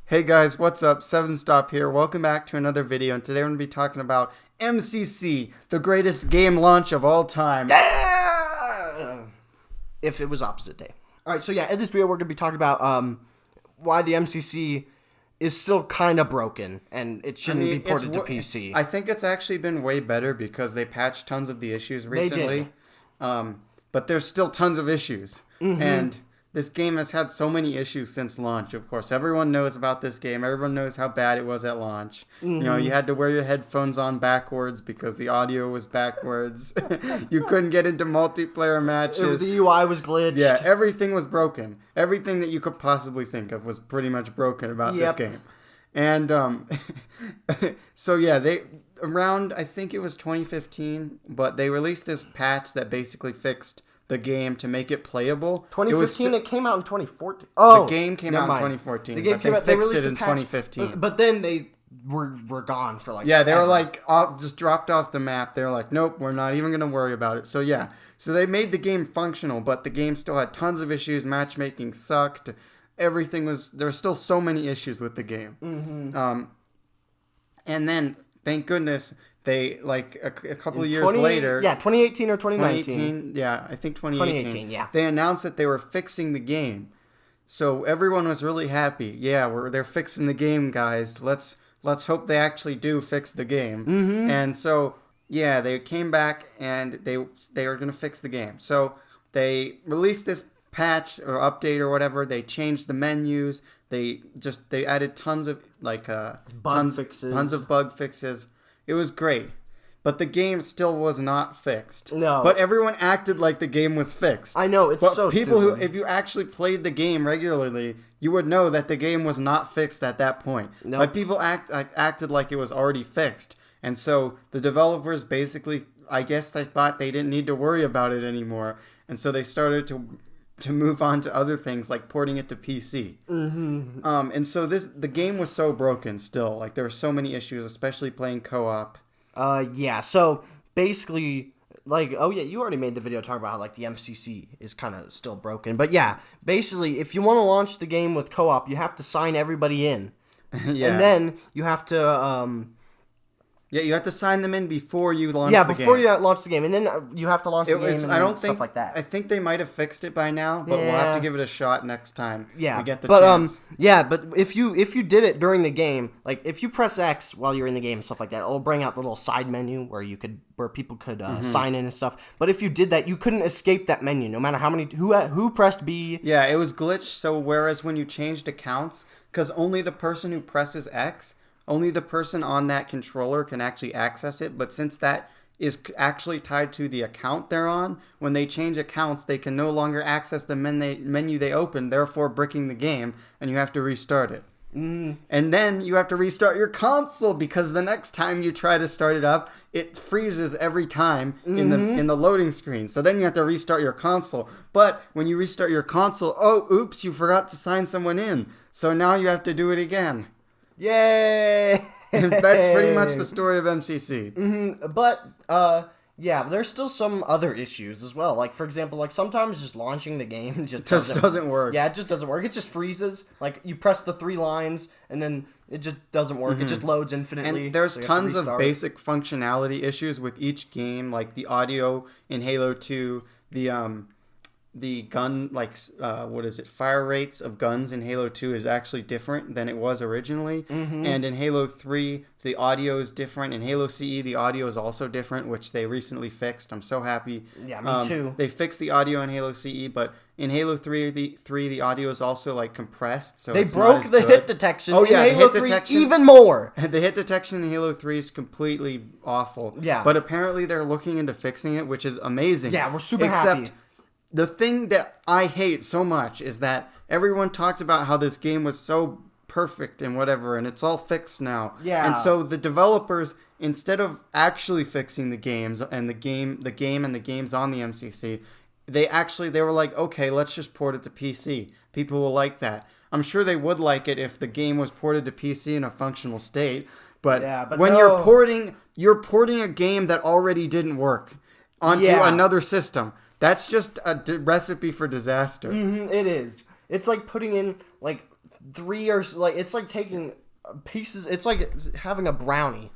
Hey guys, what's up? 7stop here. Welcome back to another video, and today we're going to be talking about MCC, the greatest game launch of all time. Yeah! If it was opposite day. Alright, so yeah, in this video we're going to be talking about why the MCC is still kind of broken, and it shouldn't be ported to PC. I think it's actually been way better because they patched tons of the issues recently. They did. But there's still tons of issues. And this game has had so many issues since launch, of course. Everyone knows about this game. Everyone knows how bad it was at launch. You know, you had to wear your headphones on backwards because the audio was backwards. You couldn't get into multiplayer matches. The UI was glitched. Yeah, everything was broken. Everything that you could possibly think of was pretty much broken about this game. And so yeah, I think it was 2015, but they released this patch that basically fixed the game to make it playable. 2015, it came out in 2014. Oh, the game came out in 2014, but they fixed it in 2015. But then they were gone for like... Yeah, they were like, just dropped off the map. They were like, nope, we're not even going to worry about it. So yeah, so they made the game functional, but the game still had tons of issues. Matchmaking sucked. Everything was... There were still so many issues with the game. And then, thank goodness... They, like, a couple of years later... Yeah, 2018 or 2019. 2018, yeah, I think 2018. 2018, yeah. They announced that they were fixing the game. So everyone was really happy. Yeah, they're fixing the game, guys. Let's hope they actually do fix the game. And so, yeah, they came back and they were going to fix the game. So they released this patch or update or whatever. They changed the menus. They added tons of, like, bug fixes. Tons of bug fixes. It was great, but the game still was not fixed. No. But everyone acted like the game was fixed. I know, it's so people stupid. if you actually played the game regularly, you would know that the game was not fixed at that point. Nope. But people acted like it was already fixed. And so the developers basically, I guess they thought they didn't need to worry about it anymore. And so they started to move on to other things like porting it to PC. And so the game was so broken still. Like there were so many issues, especially playing co-op. Yeah, so basically, like, oh yeah, you already made the video talking about how like the MCC is kind of still broken. But yeah, basically, if you want to launch the game with co-op, you have to sign everybody in. Yeah. And then you have to... Yeah, you have to sign them in before you launch the game. Yeah, before you launch the game. And then you have to launch the game and stuff like that. I think they might have fixed it by now, but we'll have to give it a shot next time we get the chance. But if you did it during the game, like if you press X while you're in the game and stuff like that, it'll bring out the little side menu where people could sign in and stuff. But if you did that, you couldn't escape that menu, no matter how many who pressed B. Yeah, it was glitched. So whereas when you changed accounts, because only the person who presses X, only the person on that controller can actually access it, but since that is actually tied to the account they're on, when they change accounts, they can no longer access the menu they opened, therefore bricking the game, and you have to restart it. And then you have to restart your console because the next time you try to start it up, it freezes every time in the loading screen. So then you have to restart your console. But when you restart your console, oh, oops, you forgot to sign someone in. So now you have to do it again. Yay! And that's pretty much the story of MCC. But, yeah, there's still some other issues as well. Like, for example, like sometimes just launching the game just doesn't work. Yeah, it just doesn't work. It just freezes. Like, you press the 3 lines, and then it just doesn't work. It just loads infinitely. And there's tons of basic functionality issues with each game, like the audio in Halo 2, the gun, fire rates of guns in Halo 2 is actually different than it was originally. And in Halo 3, the audio is different. In Halo CE, the audio is also different, which they recently fixed. I'm so happy. Yeah, me too. They fixed the audio in Halo CE, but in Halo 3, the audio is also, like, compressed, so they it's broke not as the good. hit detection in Halo 3 even more. The hit detection in Halo 3 is completely awful. Yeah. But apparently they're looking into fixing it, which is amazing. Yeah, we're super happy. The thing that I hate so much is that everyone talks about how this game was so perfect and whatever, and it's all fixed now. Yeah. And so the developers, instead of actually fixing the games and the game and the games on the MCC, they were like, okay, let's just port it to PC. People will like that. I'm sure they would like it if the game was ported to PC in a functional state. But when you're porting a game that already didn't work onto another system. That's just a recipe for disaster. It is. It's like putting in, like, 3 or like it's like taking pieces. It's like having a brownie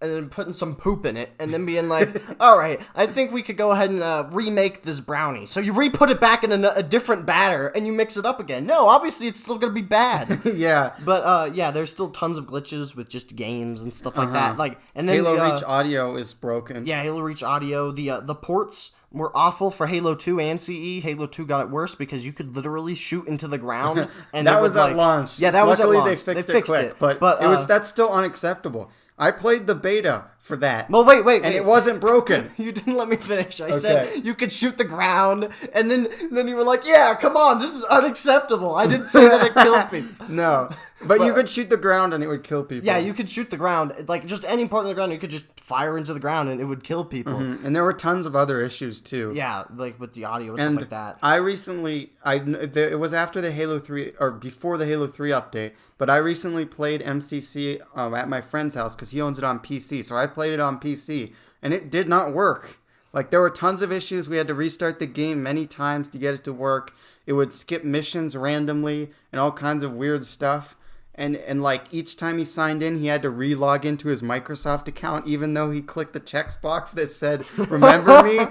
and then putting some poop in it and then being like, all right, I think we could go ahead and remake this brownie. So you re-put it back in a different batter and you mix it up again. No, obviously it's still going to be bad. Yeah. But yeah, there's still tons of glitches with just games and stuff like that. Like, and then Halo Reach audio is broken. Yeah, Halo Reach audio. The ports were awful for Halo 2 and CE. Halo 2 got it worse because you could literally shoot into the ground. And that was at launch. Yeah, that was at launch. Luckily, they fixed it quick. But that's still unexacceptable. I played the beta for that. Well, wait. And it wasn't broken. You didn't let me finish. I said you could shoot the ground, and then you were like, yeah, come on, this is unacceptable. I didn't say that it killed people. No. But you could shoot the ground and it would kill people. Yeah, you could shoot the ground. Like, just any part of the ground, you could just fire into the ground and it would kill people. Mm-hmm. And there were tons of other issues, too. Yeah, like with the audio and stuff like that. I recently, it was after the Halo 3, or before the Halo 3 update, but I recently played MCC at my friend's house because he owns it on PC. So I played it on PC, and it did not work. Like, there were tons of issues. We had to restart the game many times to get it to work. It would skip missions randomly and all kinds of weird stuff. And like, each time he signed in, he had to re-log into his Microsoft account, even though he clicked the checkbox that said, remember me?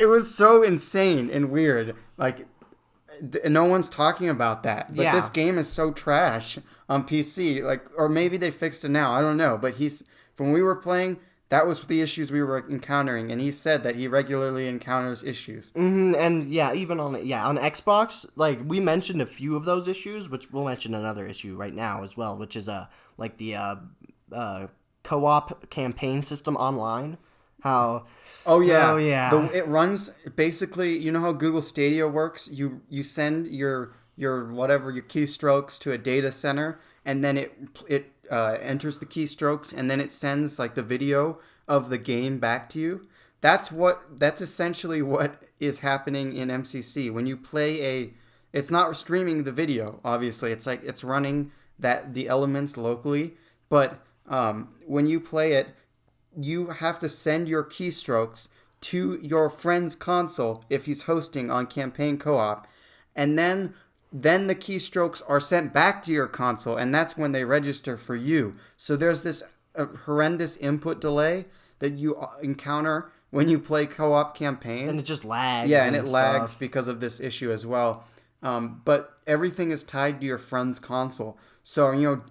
It was so insane and weird. Like, no one's talking about that. But this game is so trash on PC. Like, or maybe they fixed it now. I don't know. But when we were playing, that was the issues we were encountering, and he said that he regularly encounters issues. Mm-hmm, and yeah, even on Xbox, like we mentioned a few of those issues, which we'll mention another issue right now as well, which is like the co-op campaign system online. How? Oh yeah. It runs basically. You know how Google Stadia works? You send your keystrokes to a data center, and then it enters the keystrokes, and then it sends like the video of the game back to you. That's essentially what is happening in MCC. When you play it's not streaming the video, obviously. It's like it's running the elements locally, but when you play it, you have to send your keystrokes to your friend's console if he's hosting on campaign co-op, and then the keystrokes are sent back to your console, and that's when they register for you. So there's this horrendous input delay that you encounter when you play co-op campaign. And it just lags. Yeah, and it lags because of this issue as well. But everything is tied to your friend's console. So,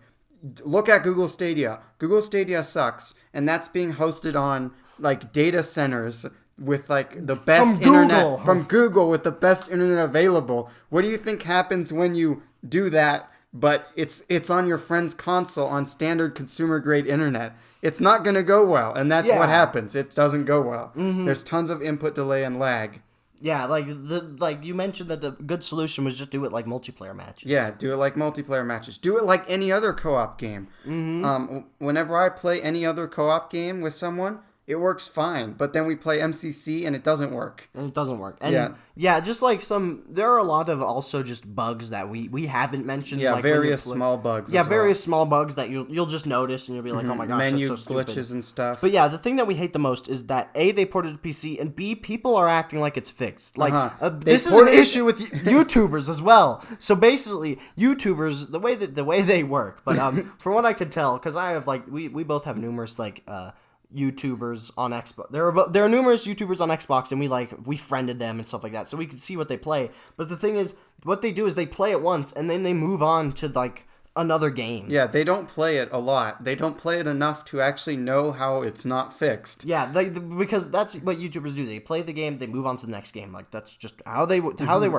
look at Google Stadia. Google Stadia sucks, and that's being hosted on, like, data centers with like the best internet from Google with the best internet available. What do you think happens when you do that, but it's on your friend's console on standard consumer grade internet? It's not going to go well, and that's what happens. It doesn't go well. Mm-hmm. There's tons of input delay and lag. Yeah, like you mentioned that the good solution was just do it like multiplayer matches. Yeah, do it like multiplayer matches. Do it like any other co-op game. Mm-hmm. Whenever I play any other co-op game with someone, it works fine, but then we play MCC and it doesn't work. And just like there are a lot of also just bugs that we haven't mentioned. Yeah, like various small bugs. Yeah, various small bugs that you'll just notice and you'll be like, oh my gosh, menu that's so stupid. glitches and stuff. But yeah, the thing that we hate the most is that A, they ported to PC, and B, people are acting like it's fixed. Like this is an issue with YouTubers as well. So basically, YouTubers, the way they work. But from what I could tell, because I have like we both have numerous like YouTubers on Xbox. There are numerous YouTubers on Xbox, and we friended them and stuff like that, so we could see what they play. But the thing is, what they do is they play it once, and then they move on to like another game. Yeah, they don't play it a lot. They don't play it enough to actually know how it's not fixed. Yeah, because that's what YouTubers do. They play the game, they move on to the next game. Like that's just how they work.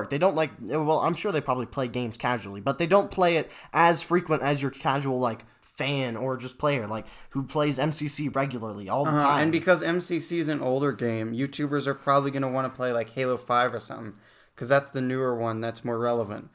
They don't I'm sure they probably play games casually, but they don't play it as frequent as your casual like fan or just player like who plays MCC regularly all the time. And because MCC is an older game, YouTubers are probably going to want to play like Halo 5 or something, because that's the newer one that's more relevant.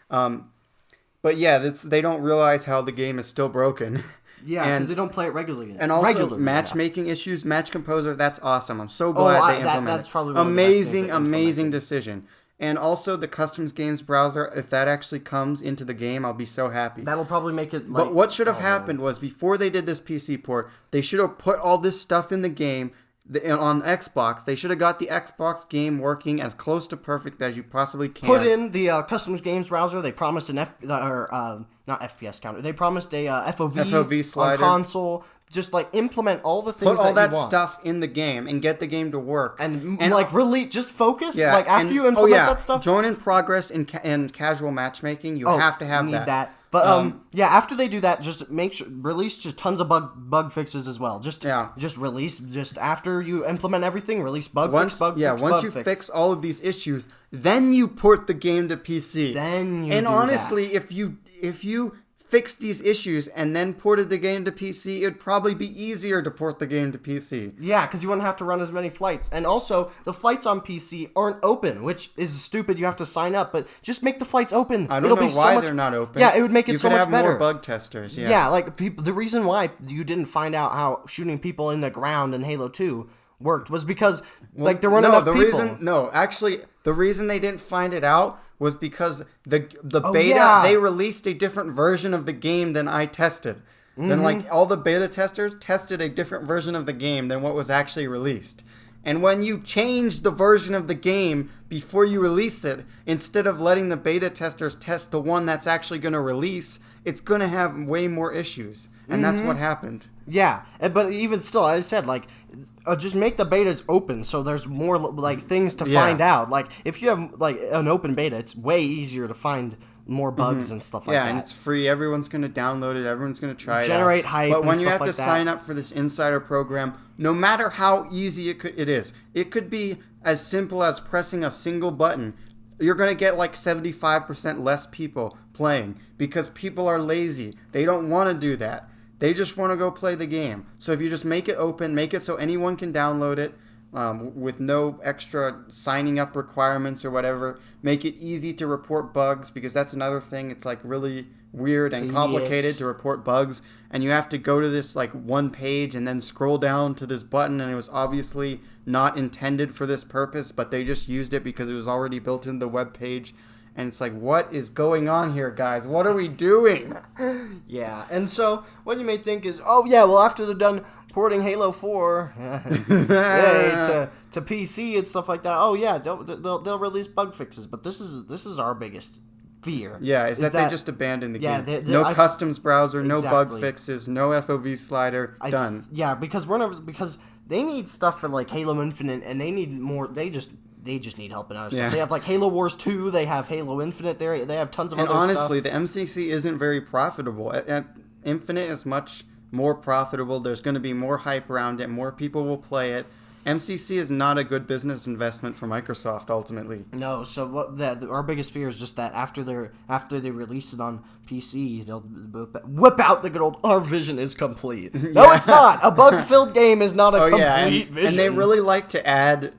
But yeah, they don't realize how the game is still broken. Yeah, because they don't play it regularly. And also matchmaking issues, Match Composer, that's awesome. I'm so glad they implemented it. That's probably one of the best things amazing decision. And also the Customs Games browser, if that actually comes into the game, I'll be so happy. That'll probably make it But what should have happened was, before they did this PC port, they should have put all this stuff in the game on Xbox. They should have got the Xbox game working as close to perfect as you possibly can. Put in the custom games browser. They promised an not FPS counter. They promised a FOV slider on console. Just like implement all the things. Put all that you want. stuff in the game and get the game to work. And like really just focus. Yeah, like after you implement that stuff. Join in progress in casual matchmaking. You have to have that. But after they do that, just make sure release just tons of bug fixes as well. Just release just after you implement everything, release bug fix. Once you fix all of these issues, then you port the game to PC. Honestly, if you fixed these issues and then ported the game to PC, it'd probably be easier to port the game to PC. Yeah, because you wouldn't have to run as many flights. And also, the flights on PC aren't open, which is stupid. You have to sign up, but just make the flights open. I don't know why they're not open. Yeah, it would make it so much better. You could have more bug testers. Yeah, like the reason why you didn't find out how shooting people in the ground in Halo 2 worked was because there weren't enough people. Actually, the reason they didn't find it out was because the beta, they released a different version of the game than I tested. Then all the beta testers tested a different version of the game than what was actually released. And when you change the version of the game before you release it, instead of letting the beta testers test the one that's actually going to release, it's going to have way more issues. And that's what happened. Yeah, but even still, as I said, just make the betas open so there's more things to find out. Like if you have an open beta, it's way easier to find more bugs and stuff like that. Yeah, and it's free. Everyone's going to download it. Everyone's going to try it Generate hype. But when you have to sign up for this insider program, no matter how easy it is, it could be as simple as pressing a single button. You're going to get 75% less people playing because people are lazy. They don't want to do that. They just want to go play the game. So if you just make it open, make it so anyone can download it with no extra signing up requirements or whatever. Make it easy to report bugs because that's another thing. It's really weird and complicated to report bugs. And you have to go to this one page and then scroll down to this button. And it was obviously not intended for this purpose, but they just used it because it was already built into the web page. And it's what is going on here, guys? What are we doing? Yeah, and so what you may think is, after they're done porting Halo 4 to PC and stuff like that, they'll release bug fixes. But this is our biggest fear. Yeah, is that they just abandoned the game. No customs browser, no bug fixes, no FOV slider, done. Yeah, because they need stuff for Halo Infinite, and they need more. They just need help in other stuff. They have Halo Wars 2, they have Halo Infinite, they have tons of other stuff. And honestly, the MCC isn't very profitable. Infinite is much more profitable. There's going to be more hype around it. More people will play it. MCC is not a good business investment for Microsoft, ultimately. No, so our biggest fear is just that after they release it on PC, they'll whip out the good old, our vision is complete. No, it's not. A bug-filled game is not a complete vision. And they really like to add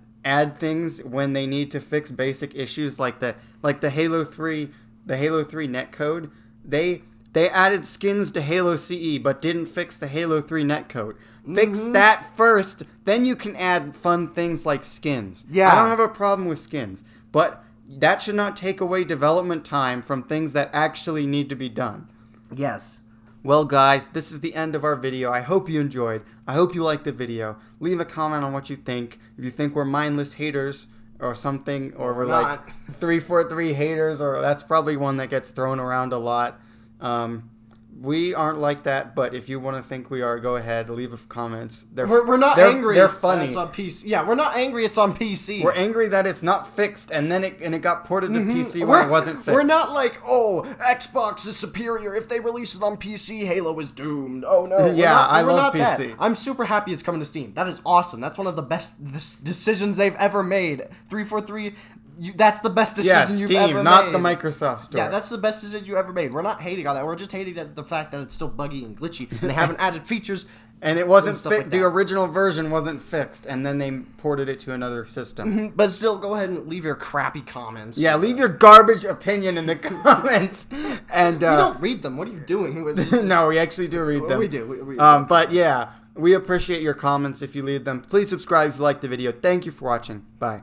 things when they need to fix basic issues like the Halo 3 netcode. They added skins to Halo CE but didn't fix the Halo 3 netcode. Fix that first, then you can add fun things like skins. Yeah. I don't have a problem with skins, but that should not take away development time from things that actually need to be done. Yes. Well, guys, this is the end of our video. I hope you enjoyed. I hope you liked the video. Leave a comment on what you think. If you think we're mindless haters or something, or we're 343 haters, or that's probably one that gets thrown around a lot. We aren't like that, but if you want to think we are, go ahead, leave a comments. We're not angry. They're funny. It's on PC. Yeah, we're not angry. It's on PC. We're angry that it's not fixed, and then it got ported to PC when it wasn't fixed. We're not Xbox is superior. If they release it on PC, Halo is doomed. Oh no. I love PC. That. I'm super happy it's coming to Steam. That is awesome. That's one of the best decisions they've ever made. 343. That's the best decision you've ever made. Not the Microsoft Store. Yeah, that's the best decision you ever made. We're not hating on that. We're just hating at the fact that it's still buggy and glitchy, and they haven't added features. And it wasn't the original version wasn't fixed, and then they ported it to another system. But still, go ahead and leave your crappy comments. Yeah, leave your garbage opinion in the comments. And we don't read them. What are you doing? No, we actually do read them. We do. But yeah, we appreciate your comments if you leave them. Please subscribe if you liked the video. Thank you for watching. Bye.